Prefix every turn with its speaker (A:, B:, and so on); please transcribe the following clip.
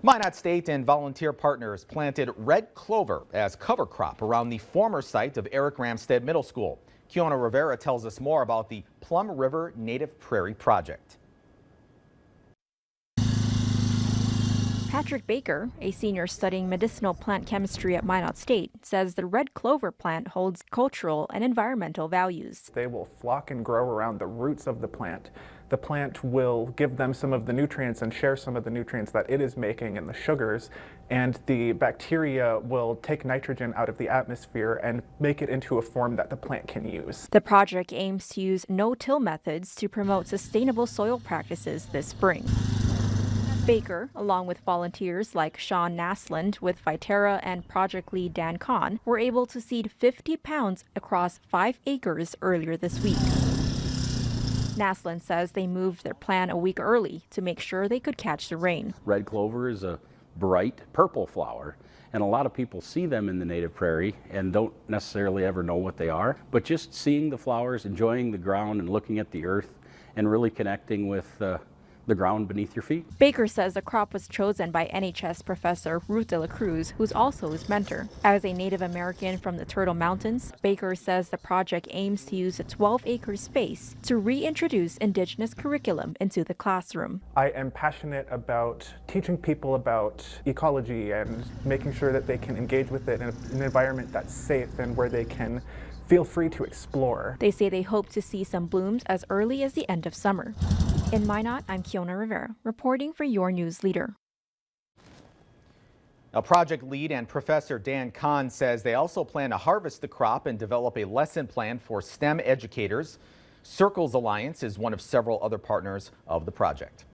A: Minot State and volunteer partners planted red clover as cover crop around the former site of Eric Ramstead Middle School. Kiona Rivera tells us more about the Plum River Native Prairie project.
B: Patrick Baker, a senior studying medicinal plant chemistry at Minot State, says the red clover plant holds cultural and environmental values.
C: They will flock and grow around the roots of the plant. The plant will give them some of the nutrients and share some of the nutrients that it is making in the sugars, and the bacteria will take nitrogen out of the atmosphere and make it into a form that the plant can use.
B: The project aims to use no-till methods to promote sustainable soil practices this spring. Baker, along with volunteers like Sean Naslund with Viterra and project lead Dan Kahn, were able to seed 50 pounds across 5 acres earlier this week. Naslund says they moved their plan a week early to make sure they could catch the rain.
D: Red clover is a bright purple flower, and a lot of people see them in the native prairie and don't necessarily ever know what they are. But just seeing the flowers, enjoying the ground and looking at the earth and really connecting with the ground beneath your feet.
B: Baker says the crop was chosen by NHS professor Ruth de la Cruz, who's also his mentor. As a Native American from the Turtle Mountains, Baker says the project aims to use a 12-acre space to reintroduce Indigenous curriculum into the classroom.
C: I am passionate about teaching people about ecology and making sure that they can engage with it in an environment that's safe and where they can feel free to explore.
B: They say they hope to see some blooms as early as the end of summer. In Minot, I'm Kiona Rivera, reporting for your news leader.
A: Now, project lead and Professor Dan Kahn says they also plan to harvest the crop and develop a lesson plan for STEM educators. Circles Alliance is one of several other partners of the project.